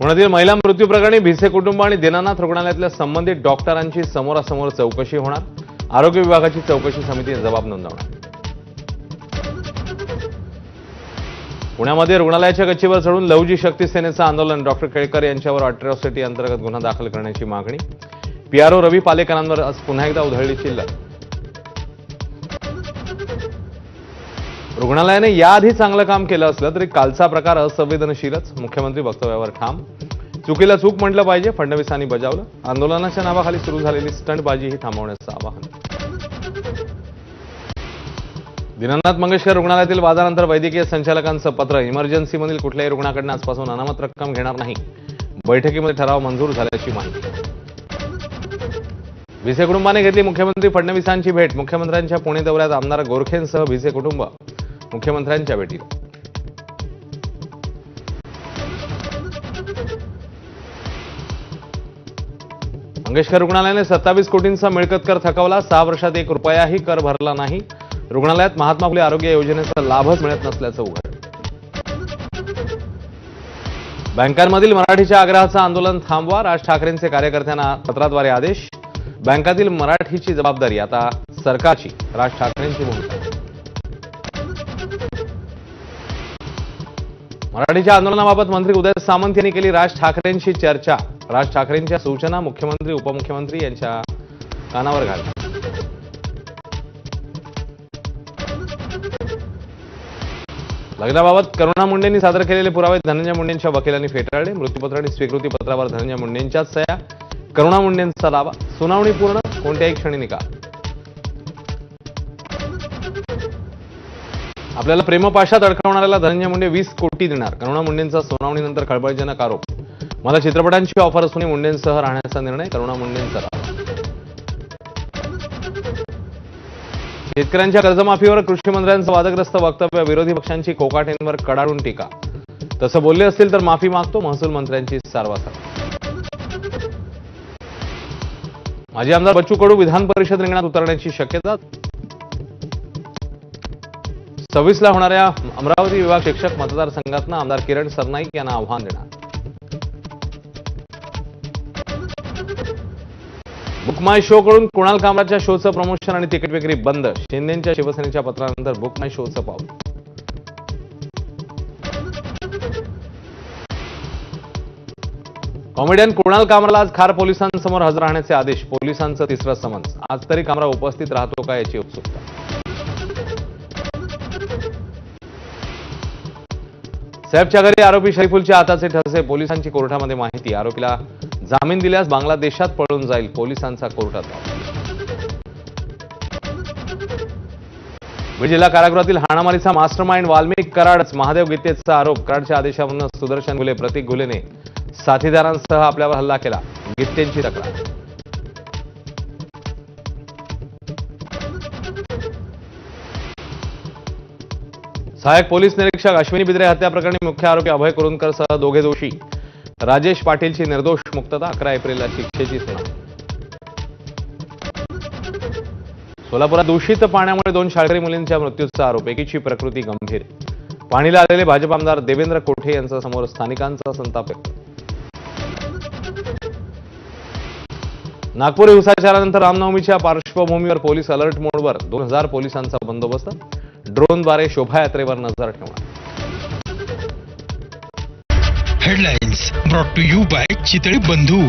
पुण्यातील महिला मृत्यू प्रकरणी भिसे कुटुंब आणि दीनानाथ रुग्णालयातल्या संबंधित डॉक्टरांची समोरासमोर चौकशी होणार. आरोग्य विभागाची चौकशी समिती जबाब नोंदवणार. पुण्यामध्ये रुग्णालयाच्या गच्चीवर चढून लवजी शक्ती सेनेचं आंदोलन. डॉक्टर केळकर यांच्यावर अॅट्रॉसिटी अंतर्गत गुन्हा दाखल करण्याची मागणी. पीआरओ रवी पालेकरांवर आज पुन्हा एकदा उधळली चिल्लर. रुग्णालयाने याआधी चांगलं काम केलं असलं तरी कालचा प्रकार असंवेदनशीलच. मुख्यमंत्री वक्तव्यावर ठाम. चुकीला चूक म्हटलं पाहिजे, फडणवीसांनी बजावलं. आंदोलनाच्या नावाखाली सुरू झालेली स्टंटबाजीही थांबवण्याचं आवाहन. दीनानाथ मंगेशकर रुग्णालयातील वादानंतर वैद्यकीय संचालकांचं पत्र. इमर्जन्सीमधील कुठल्याही रुग्णाकडनं आजपासून अनामत रक्कम घेणार नाही. बैठकीमध्ये ठराव मंजूर झाल्याची माहिती. भिसे कुटुंबाने घेतली मुख्यमंत्री फडणवीसांची भेट. मुख्यमंत्र्यांच्या पुणे दौऱ्यात आमदार गोरखेंसह भिसे कुटुंब मुख्यमंत्र्यांच्या भेटीत. मंगेशकर रुग्णालयाने 27 कोटींचा मिळकत कर थकवला. 6 वर्षात 1 रुपयाही कर भरला नाही. रुग्णालयात महात्मा फुले आरोग्य योजनेचा लाभच मिळत नसल्याचं उघड. बँकांमधील मराठीच्या आग्रहाचं आंदोलन थांबवा. राज ठाकरेंचे कार्यकर्त्यांना पत्राद्वारे आदेश. बँकातील मराठीची जबाबदारी आता सरकारची. राज ठाकरेंची भूमिका. मराठीच्या आंदोलनाबाबत मंत्री उदय सामंत यांनी केली राज ठाकरेंशी चर्चा. राज ठाकरेंच्या सूचना मुख्यमंत्री उपमुख्यमंत्री यांच्या कानावर घालतात. लग्नाबाबत करुणा मुंडेंनी सादर केलेले पुरावे धनंजय मुंडेंच्या वकिलांनी फेटाळले. मृत्यूपत्र आणि स्वीकृती पत्रावर धनंजय मुंडेंच्याच सह्या. करुणा मुंडेंचा दावा. सुनावणी पूर्ण, कोणत्याही क्षणी निकाल. आपल्याला प्रेमपाशात अडकवणाऱ्याला धनंजय मुंडे 20 कोटी देणार. करुणा मुंडेंचा सुनावणीनंतर खळबळजनक आरोप. मला चित्रपटांची ऑफर असूनही मुंडेंसह राहण्याचा निर्णय. करुणा मुंडेंचा दावा. शेतकऱ्यांच्या कर्जमाफीवर कृषी मंत्र्यांचं वादग्रस्त वक्तव्य. विरोधी पक्षांची कोकाटेंवर कडाडून टीका. तसं बोलले असतील तर माफी मागतो. महसूल मंत्र्यांची सारवासार. माजी आमदार बच्चू कडू विधान परिषद रिंगणात उतरण्याची शक्यता. 26 ला होणाऱ्या अमरावती विभाग शिक्षक मतदारसंघातनं आमदार किरण सरनाईक यांना आव्हान देणार. बुक माय शो कडून कुणाल कामराच्या शोचं प्रमोशन आणि तिकीट विक्री बंद. शिंदेच्या शिवसेनेच्या पत्रानंतर बुक माय शोचं पाऊल. कॉमेडियन कुणाल कामराला आज खार पोलिसांसमोर हजर राहण्याचे आदेश. पोलिसांचं 3रं समन्स. आज तरी कामरा उपस्थित राहतो का याची उत्सुकता. सैफच्या घरी आरोपी शरीफुलच्या हाताचे ठसे. पोलिसांची कोर्टामध्ये माहिती. आरोपीला जामीन दिल्यास बांगलादेशात पळून जाईल. पोलिसांचा कोर्टात दावा. बीड जिल्हा कारागृहातील हाणामारीचा मास्टरमाइंड वाल्मिक कराडच. महादेव गीतेचा आरोप. कराडच्या आदेशावरून सुदर्शन घुले प्रतीक घुलेने साथीदारांसह आपल्यावर हल्ला केला. गीतेंची तक्रार. सहाय्यक पोलीस निरीक्षक अश्विनी बिद्रे हत्या प्रकरणी मुख्य आरोपी अभय कुरुंदकर सह दोघे दोषी. राजेश पाटीलची निर्दोष मुक्तता. 11 एप्रिलला शिक्षेची सुनावणी. सोलापुरात दूषित पाण्यामुळे 2 शाळकरी मुलींच्या मृत्यूचा आरोप. एकीची प्रकृती गंभीर. पाणीला आलेले भाजप आमदार देवेंद्र कोठे यांच्यासमोर स्थानिकांचा संताप व्यक्त. नागपूर हिंसाचारानंतर रामनवमीच्या पार्श्वभूमीवर पोलीस अलर्ट मोडवर. 2000 पोलिसांचा बंदोबस्त. ड्रोनद्वारे शोभायात्रेवर नजर ठेवणार. Headlines brought to you by Chitale बंधू.